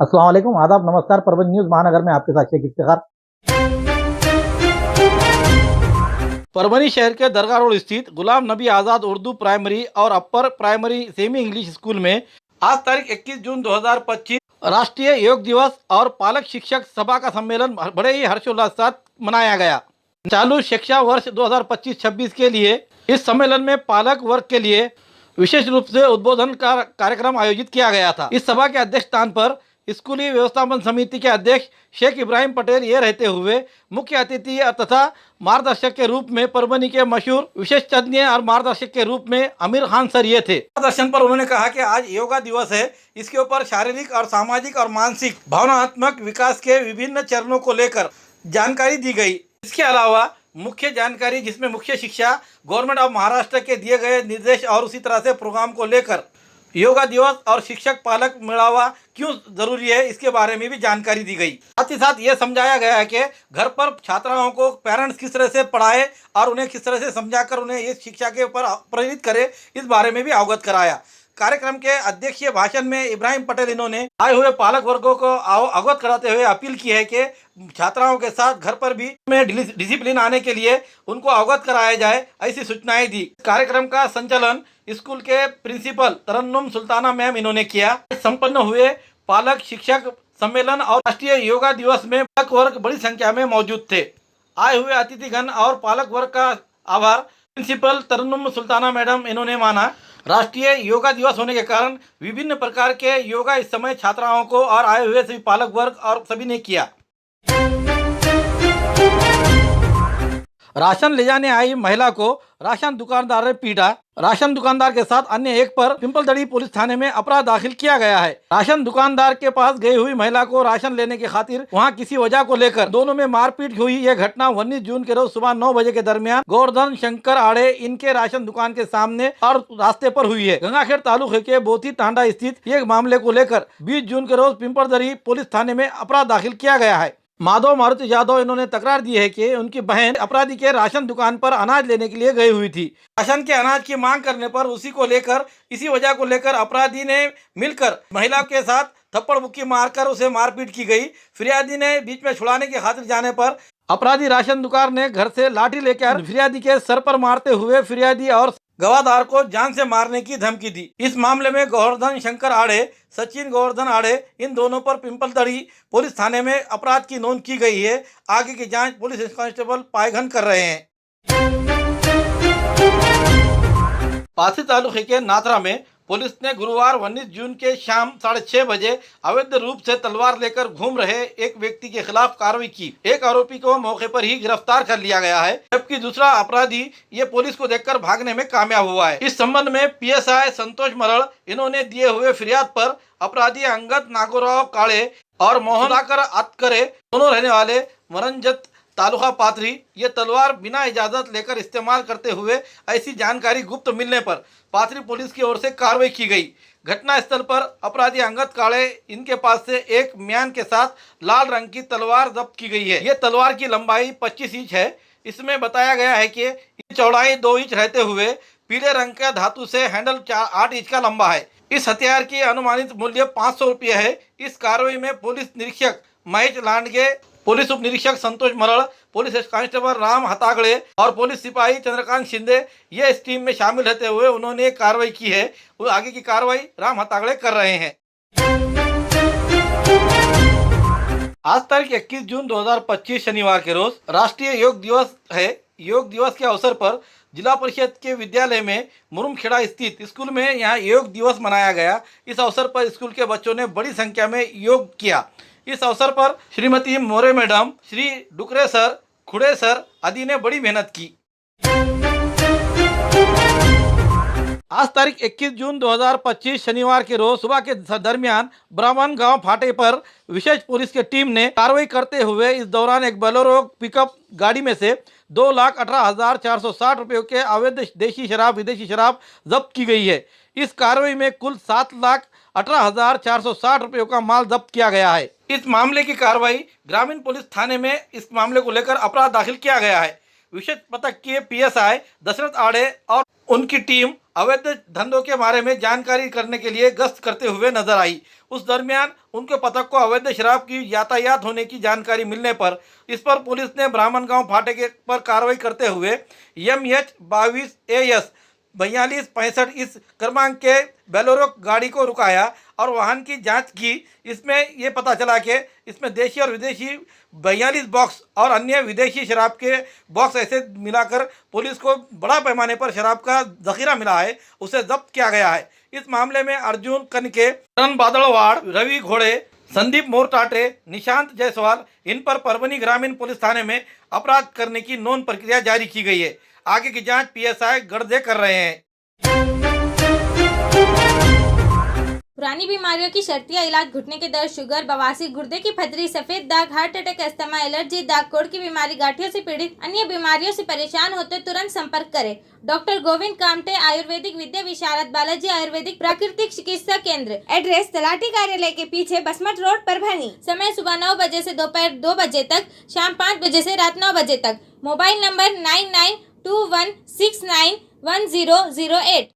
अस्सलाम वालेकुम, आदाब, नमस्कार। परवीन न्यूज़ महानगर में आपके साथ शेख इफ्तिखार। परभनी शहर के दरगाह रोड स्थित गुलाम नबी आज़ाद उर्दू प्राइमरी और upper primary semi English school में आज तारीख 21 जून 2025 राष्ट्रीय योग दिवस और पालक शिक्षक सभा का सम्मेलन बड़े ही हर्षोल्लास के साथ मनाया गया। चालू शिक्षा वर्ष 2025-26 के लिए इस सम्मेलन में पालक वर्ग के लिए विशेष रूप से उद्बोधन का कार्यक्रम आयोजित किया गया था। इस सभा के अध्यक्ष स्थान पर स्कूली व्यवस्थापन समिति के अध्यक्ष शेख इब्राहिम पटेल ये रहते हुए मुख्य अतिथि तथा मार्गदर्शक के रूप में परभनी के मशहूर विशेषज्ञ और मार्गदर्शक के रूप में आमिर खान सर ये थे। मार्गदर्शन पर उन्होंने कहा कि आज योगा दिवस है। इसके ऊपर शारीरिक और सामाजिक और मानसिक भावनात्मक विकास के विभिन्न चरणों को लेकर जानकारी दी गई। इसके अलावा मुख्य जानकारी जिसमें मुख्य शिक्षा गवर्नमेंट ऑफ महाराष्ट्र के दिए गए निर्देश और उसी तरह से प्रोग्राम को लेकर योगा दिवस और शिक्षक पालक मेलावा क्यों जरूरी है इसके बारे में भी जानकारी दी गई। साथ ही साथ ये समझाया गया है कि घर पर छात्राओं को पेरेंट्स किस तरह से पढ़ाए और उन्हें किस तरह से समझाकर उन्हें इस शिक्षा के ऊपर प्रेरित करे, इस बारे में भी अवगत कराया। कार्यक्रम के अध्यक्षीय भाषण में इब्राहिम पटेल इन्होंने आए हुए पालक वर्गों को अवगत कराते हुए अपील की है कि छात्राओं के साथ घर पर भी में डिसिप्लिन आने के लिए उनको अवगत कराया जाए, ऐसी सूचनाएं दी। कार्यक्रम का संचालन स्कूल के प्रिंसिपल तरन्नुम सुल्ताना मैम इन्होंने किया। संपन्न हुए पालक शिक्षक सम्मेलन और राष्ट्रीय योगा दिवस में पालक वर्ग बड़ी संख्या में मौजूद थे। आए हुए अतिथिगण और पालक वर्ग का आभार प्रिंसिपल तरन्नुम सुल्ताना मैडम इन्होंने माना। राष्ट्रीय योगा दिवस होने के कारण विभिन्न प्रकार के योगा इस समय छात्राओं को और आए हुए सभी पालक वर्ग और सभी ने किया। राशन ले जाने आई महिला को राशन दुकानदार ने पीटा। राशन दुकानदार के साथ अन्य एक पर पिंपलदड़ी पुलिस थाने में अपराध दाखिल किया गया है। राशन दुकानदार के पास गई हुई महिला को राशन लेने की खातिर वहां किसी वजह को लेकर दोनों में मारपीट हुई। यह घटना 19 जून के रोज सुबह 9 बजे के दरमियान गोवर्धन शंकर आड़े इनके राशन दुकान के सामने और रास्ते पर हुई है। गंगाखेड़ तालुके के बोथी टांडा स्थित ये मामले को लेकर 20 जून के रोज पिंपलदड़ी पुलिस थाने में अपराध दाखिल किया गया है। माधव मारुति यादव इन्होंने तकरार दी है कि उनकी बहन अपराधी के राशन दुकान पर अनाज लेने के लिए गई हुई थी। राशन के अनाज की मांग करने पर इसी वजह को लेकर अपराधी ने मिलकर महिला के साथ थप्पड़ मुक्की मारकर उसे मारपीट की गई। फिरियादी ने बीच में छुड़ाने की खातिर जाने पर अपराधी राशन दुकान ने घर से लाठी लेकर फिरियादी के सर पर मारते हुए फिरियादी और गवाहदार को जान से मारने की धमकी दी। इस मामले में गोवर्धन शंकर आड़े, सचिन गोवर्धन आड़े इन दोनों पर पिंपलदड़ी पुलिस थाने में अपराध की नोंद की गई है। आगे की जांच पुलिस कांस्टेबल पायघन कर रहे हैं। पासी तालुके के नाथरा में पुलिस ने गुरुवार 19 जून के शाम 6:30 बजे अवैध रूप से तलवार लेकर घूम रहे एक व्यक्ति के खिलाफ कार्रवाई की। एक आरोपी को मौके पर ही गिरफ्तार कर लिया गया है, जबकि दूसरा अपराधी ये पुलिस को देखकर भागने में कामयाब हुआ है। इस संबंध में पीएसआई संतोष मरड़ इन्होंने दिए हुए फिरियाद पर अपराधी अंगद नागोराव काले और मोहनाकर अतकरे दोनों रहने वाले मरंजत तालुका पाथरी ये तलवार बिना इजाजत लेकर इस्तेमाल करते हुए ऐसी जानकारी गुप्त मिलने पर पाथरी पुलिस की ओर से कार्रवाई की गई। घटना स्थल पर अपराधी अंगद काले इनके पास से एक म्यान के साथ लाल रंग की तलवार जब्त की गई है। ये तलवार की लंबाई 25 इंच है। इसमें बताया गया है कि चौड़ाई 2 इंच रहते हुए पीले रंग का धातु से हैंडल 8 इंच का लंबा है। इस हथियार की अनुमानित मूल्य 500 रुपये है। इस कार्रवाई में पुलिस निरीक्षक महेश लांडगे, पुलिस उप निरीक्षक संतोष मरड़, पुलिस कांस्टेबल राम हतागड़े और पुलिस सिपाही चंद्रकांत शिंदे ये इस टीम में शामिल रहते हुए उन्होंने कार्रवाई की है। आगे की कार्रवाई राम हतागड़े कर रहे हैं। आज तारीख 21 जून 2025 शनिवार के रोज राष्ट्रीय योग दिवस है। योग दिवस के अवसर पर जिला परिषद के विद्यालय में मुरुमखेड़ा स्थित स्कूल में यहाँ योग दिवस मनाया गया। इस अवसर पर स्कूल के बच्चों ने बड़ी संख्या में योग किया। इस अवसर पर श्रीमती मोरे मैडम, श्री डुकरे सर, खुड़े सर आदि ने बड़ी मेहनत की। आज तारीख 21 जून 2025 शनिवार के रोज सुबह के दरमियान ब्राह्मण गांव फाटे पर विशेष पुलिस की टीम ने कार्रवाई करते हुए इस दौरान एक बोलेरो पिकअप गाड़ी में से 2,18,460 रुपये के अवैध देशी शराब विदेशी शराब जब्त की गई है। इस कार्रवाई में कुल 7,18,460 रुपये का माल जब्त किया गया है। इस मामले की कार्रवाई ग्रामीण पुलिस थाने में इस मामले को लेकर अपराध दाखिल किया गया है। विशेष पथक के पीएसआई दशरथ आड़े और उनकी टीम अवैध धंधों के बारे में जानकारी करने के लिए गश्त करते हुए नजर आई। उस दरमियान उनके पथक को अवैध शराब की यातायात होने की जानकारी मिलने पर इस पर पुलिस ने ब्राह्मणगांव फाटक पर कार्रवाई करते हुए MH 22 AS 4265 इस क्रमांक के बेलोरो गाड़ी को रुकाया और वाहन की जांच की। इसमें ये पता चला कि इसमें देशी और विदेशी 42 बॉक्स और अन्य विदेशी शराब के बॉक्स ऐसे मिलाकर पुलिस को बड़ा पैमाने पर शराब का जखीरा मिला है, उसे जब्त किया गया है। इस मामले में अर्जुन कनके, करण बादलवाड़, रवि घोड़े, संदीप मोरटाटे, निशांत जायसवाल, इन पर परभनी ग्रामीण पुलिस थाने में अपराध करने की नोंद प्रक्रिया जारी की गई है। आगे की जांच PSI गर्दे कर रहे हैं। पुरानी बीमारियों की शर्तिया इलाज, घुटने के दर्द, शुगर, बवासीर, गुर्दे की पथरी, सफेद दाग, हार्ट अटैक, अस्थमा, एलर्जी, दाग कोड़ की बीमारी, गांठियों से पीड़ित, अन्य बीमारियों से परेशान होते तुरंत संपर्क करें। डॉक्टर गोविंद कामटे, आयुर्वेदिक विद्या विशारद, बालाजी आयुर्वेदिक प्राकृतिक चिकित्सा केंद्र। एड्रेस तलाठी कार्यालय के पीछे, बसमत रोड, परभनी। समय सुबह 9 बजे से दोपहर 2 बजे तक, शाम 5 बजे से रात 9 बजे तक। Mobile number 9921691008।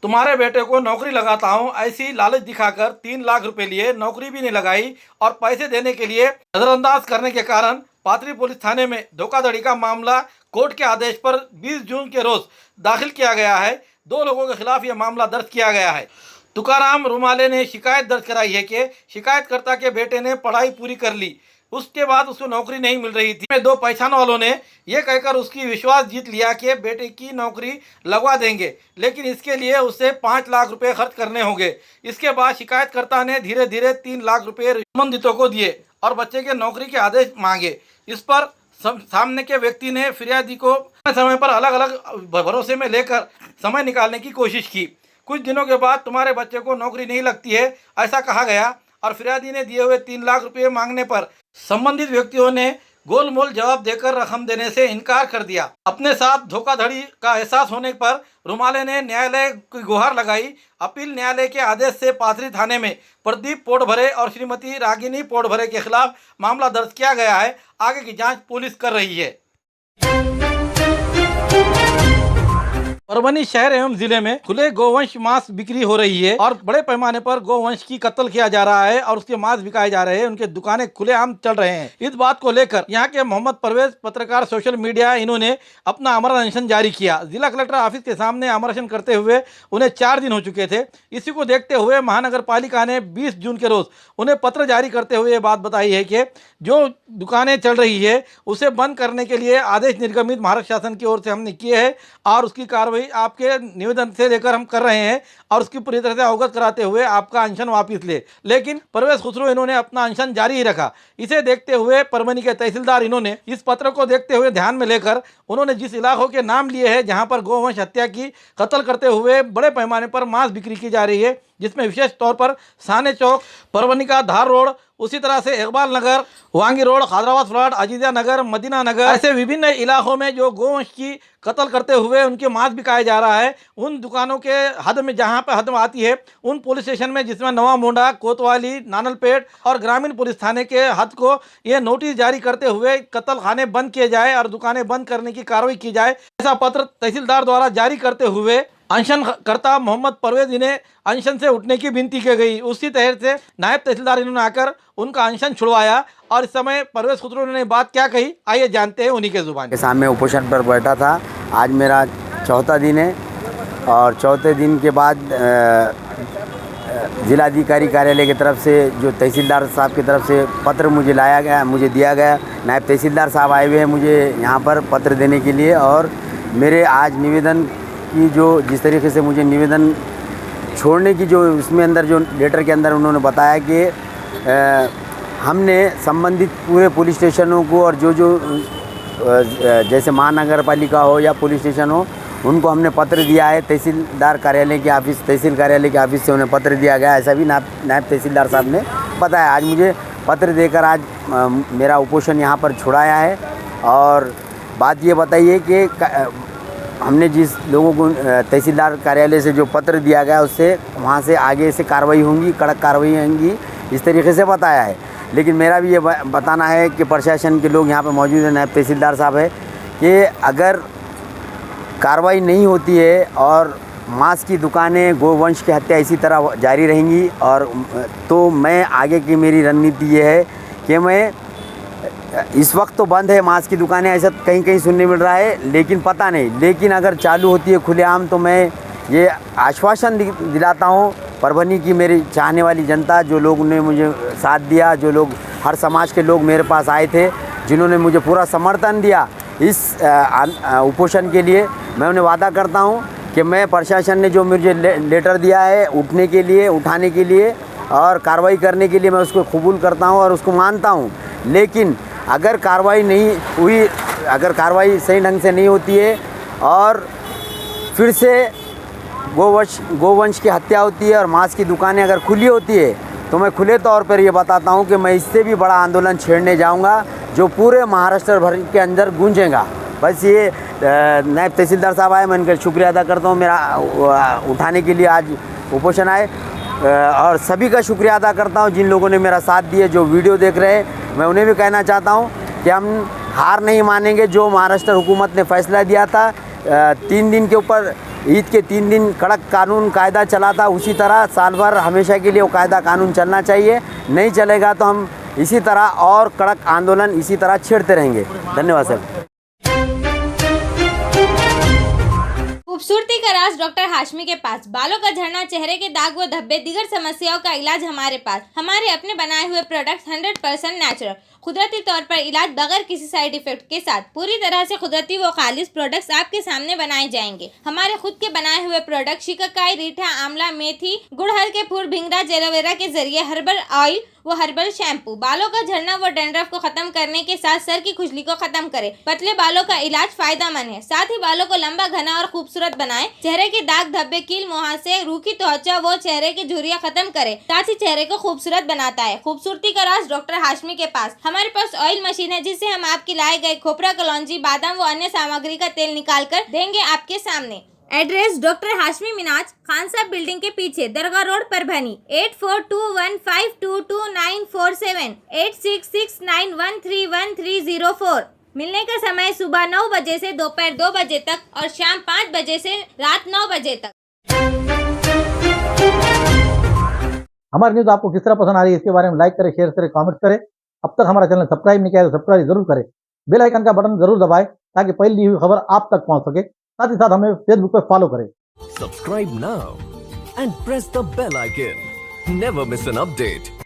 तुम्हारे बेटे को नौकरी लगाता हूं, ऐसी लालच दिखाकर 3 लाख रुपए लिए, नौकरी भी नहीं लगाई और पैसे देने के लिए नजरअंदाज करने के कारण पाथरी पुलिस थाने में धोखाधड़ी का मामला कोर्ट के आदेश पर 20 जून के रोज दाखिल किया गया है। 2 लोगों के खिलाफ यह मामला दर्ज किया गया है। तुकाराम रुमाले ने शिकायत दर्ज कराई है कि शिकायतकर्ता के बेटे ने पढ़ाई पूरी कर ली, उसके बाद उसको नौकरी नहीं मिल रही थी। 2 पहचान वालों ने यह कहकर उसकी विश्वास जीत लिया कि बेटे की नौकरी लगवा देंगे, लेकिन इसके लिए उसे 5 लाख रुपए खर्च करने होंगे। इसके बाद शिकायतकर्ता ने धीरे धीरे 3 लाख रुपए संबंधितों को दिए और बच्चे के नौकरी के आदेश मांगे। इस पर सामने के व्यक्ति ने फिरियादी को समय पर अलग अलग भरोसे में लेकर समय निकालने की कोशिश की। कुछ दिनों के बाद तुम्हारे बच्चे को नौकरी नहीं लगती है, ऐसा कहा गया और फिरियादी ने दिए हुए 3 लाख रुपए मांगने पर संबंधित व्यक्तियों ने गोलमोल जवाब देकर रकम देने से इनकार कर दिया। अपने साथ धोखाधड़ी का एहसास होने पर रुमाले ने न्यायालय की गुहार लगाई। अपील न्यायालय के आदेश से पाथरी थाने में प्रदीप पोटभरे और श्रीमती रागिनी पोटभरे के खिलाफ मामला दर्ज किया गया है। आगे की जांच पुलिस कर रही है। परभनी शहर एवं जिले में खुले गोवंश मांस बिक्री हो रही है और बड़े पैमाने पर गोवंश की कत्ल किया जा रहा है और उसके मांस बिकाए जा रहे हैं। उनके दुकानें खुलेआम चल रहे हैं। इस बात को लेकर यहाँ के मोहम्मद परवेज पत्रकार सोशल मीडिया, इन्होंने अपना अमर अनशन जारी किया। जिला कलेक्टर ऑफिस के सामने अमर अनशन करते हुए उन्हें 4 दिन हो चुके थे। इसी को देखते हुए महानगर पालिका ने 20 जून के रोज उन्हें पत्र जारी करते हुए ये बात बताई है कि जो दुकानें चल रही है उसे बंद करने के लिए आदेश निर्गमित महाराष्ट्र शासन की ओर से हमने किए हैं और उसकी कार्रवाई आपके निवेदन से लेकर हम कर रहे हैं और उसकी पूरी तरह से अवगत कराते हुए आपका अनशन वापस ले। लेकिन परवेज खुसरो इन्होंने अपना अनशन जारी ही रखा। इसे देखते हुए परभनी के तहसीलदार इन्होंने इस पत्र को देखते हुए ध्यान में लेकर उन्होंने जिस इलाकों के नाम लिए हैं जहां पर गोवंश हत्या की कत्ल करते हुए बड़े पैमाने पर मांस बिक्री की जा रही है, जिसमें विशेष तौर पर साने चौक, परभनी का धार रोड, उसी तरह से इकबाल नगर, वांगी रोड, हैदराबाद फ्लड, अजीजा नगर, मदीना नगर, ऐसे विभिन्न इलाकों में जो गोवंश की कत्ल करते हुए उनके मांस बिकाया जा रहा है, उन दुकानों के हद में जहां पर हद आती है उन पुलिस स्टेशन में, जिसमें नवा मोंडा, कोतवाली, नानलपेट और ग्रामीण पुलिस थाने के हद को यह नोटिस जारी करते हुए कत्ल खाने बंद किए जाए और दुकानें बंद करने की कार्रवाई की जाए, ऐसा पत्र तहसीलदार द्वारा जारी करते हुए अनशनकर्ता मोहम्मद परवेज इन्हें अनशन से उठने की विनती की गई। उसी तरह से नायब तहसीलदार इन्होंने आकर उनका अनशन छुड़वाया और इस समय परवेज खुसरो ने बात क्या कही, आइए जानते हैं उन्हीं के जुबान। के सामने उपोषण पर बैठा था। आज मेरा 4था दिन है और 4थे दिन के बाद जिलाधिकारी कार्यालय की तरफ से जो तहसीलदार साहब की तरफ से पत्र मुझे दिया गया। नायब तहसीलदार साहब आए हुए हैं मुझे यहाँ पर पत्र देने के लिए और मेरे आज निवेदन की जो जिस तरीके से मुझे निवेदन छोड़ने की जो इसमें अंदर जो लेटर के अंदर उन्होंने बताया कि हमने संबंधित पूरे पुलिस स्टेशनों को और जो जैसे महानगर पालिका हो या पुलिस स्टेशन हो उनको हमने पत्र दिया है। तहसीलदार कार्यालय के ऑफिस, तहसील कार्यालय के ऑफिस से उन्हें पत्र दिया गया, ऐसा भी नायब तहसीलदार साहब ने बताया। आज मुझे पत्र देकर आज मेरा उपोषण यहाँ पर छुड़ाया है। और बात ये बताइए कि हमने जिस लोगों को तहसीलदार कार्यालय से जो पत्र दिया गया उससे वहाँ से आगे से कार्रवाई होंगी, कड़क कार्रवाई होंगी, इस तरीके से बताया है। लेकिन मेरा भी ये बताना है कि प्रशासन के लोग यहाँ पे मौजूद हैं, नायब तहसीलदार साहब है, कि अगर कार्रवाई नहीं होती है और मांस की दुकानें, गोवंश की हत्या इसी तरह जारी रहेंगी, और तो मैं आगे की मेरी रणनीति ये है कि मैं इस वक्त तो बंद है मांस की दुकानें, ऐसा कहीं कहीं सुनने मिल रहा है, लेकिन पता नहीं, लेकिन अगर चालू होती है खुलेआम तो मैं ये आश्वासन दिलाता हूँ परभनी की मेरी चाहने वाली जनता, जो लोग ने मुझे साथ दिया, जो लोग हर समाज के लोग मेरे पास आए थे, जिन्होंने मुझे पूरा समर्थन दिया इस उपोषण के लिए, मैं उन्हें वादा करता हूँ कि मैं प्रशासन ने जो मुझे लेटर दिया है उठने के लिए, उठाने के लिए और कार्रवाई करने के लिए, मैं उसको कबूल करता हूँ और उसको मानता हूँ। लेकिन अगर कार्रवाई नहीं हुई, अगर कार्रवाई सही ढंग से नहीं होती है और फिर से गोवंश की हत्या होती है और मांस की दुकानें अगर खुली होती है, तो मैं खुले तौर पर ये बताता हूँ कि मैं इससे भी बड़ा आंदोलन छेड़ने जाऊँगा जो पूरे महाराष्ट्र भर के अंदर गूंजेगा। बस ये नायब तहसीलदार साहब आए, मैं उनका शुक्रिया अदा करता हूँ मेरा उठाने के लिए आज उपोषण आए, और सभी का शुक्रिया अदा करता हूँ जिन लोगों ने मेरा साथ दिया, जो वीडियो देख रहे हैं। मैं उन्हें भी कहना चाहता हूँ कि हम हार नहीं मानेंगे। जो महाराष्ट्र हुकूमत ने फैसला दिया था 3 दिन के ऊपर, ईद के 3 दिन कड़क कानून कायदा चला था, उसी तरह साल भर हमेशा के लिए वो कायदा कानून चलना चाहिए। नहीं चलेगा तो हम इसी तरह और कड़क आंदोलन इसी तरह छेड़ते रहेंगे। धन्यवाद सर। खूबसूरती का राज डॉक्टर हाशमी के पास। बालों का झड़ना, चेहरे के दाग व धब्बे, दीगर समस्याओं का इलाज हमारे पास। हमारे अपने बनाए हुए प्रोडक्ट्स 100% नेचुरल, कुदरती तौर पर इलाज बगैर किसी साइड इफेक्ट के साथ, पूरी तरह से कुदरती व खालिश प्रोडक्ट्स आपके सामने बनाए जाएंगे। हमारे खुद के बनाए हुए प्रोडक्ट शिकाकाई, रीठा, आंवला, मेथी, गुड़हल के फूल, भिंगरा, एलोवेरा के जरिए हर्बल ऑयल वो हर्बल शैम्पू बालों का झड़ना व डैंड्रफ को खत्म करने के साथ सर की खुजली को खत्म करे। पतले बालों का इलाज फायदेमंद है, साथ ही बालों को लंबा, घना और खूबसूरत बनाए। चेहरे के दाग, धब्बे, कील, मुहासे, रूखी त्वचा वो चेहरे की झुर्रियां खत्म करे, साथ ही चेहरे को खूबसूरत बनाता है। खूबसूरती का राज डॉक्टर हाशमी के पास। हमारे पास ऑयल मशीन है जिससे हम आपकी लाए गए खोपरा, कलौंजी, बादाम व अन्य सामग्री का तेल निकाल कर देंगे आपके सामने। एड्रेस डॉक्टर हाशमी मिनाज, खान साहब बिल्डिंग के पीछे, दरगाह रोड, परभनी। 8421522947, 8669131304। मिलने का समय सुबह 9 बजे से दोपहर 2 बजे तक और शाम 5 बजे से रात 9 बजे तक। हमारी न्यूज़ आपको किस तरह पसंद आ रही है इसके बारे में लाइक करें, शेयर करें, कमेंट करें। अब तक हमारा चैनल सब्सक्राइब नहीं किया है तो सब्सक्राइब जरूर करें। बेल आइकन का बटन जरूर दबाएं ताकि पहली दी हुई खबर आप तक पहुंच सके। साथ ही साथ हमें फेसबुक पर फॉलो करें। Subscribe now and press the bell icon. Never miss an update.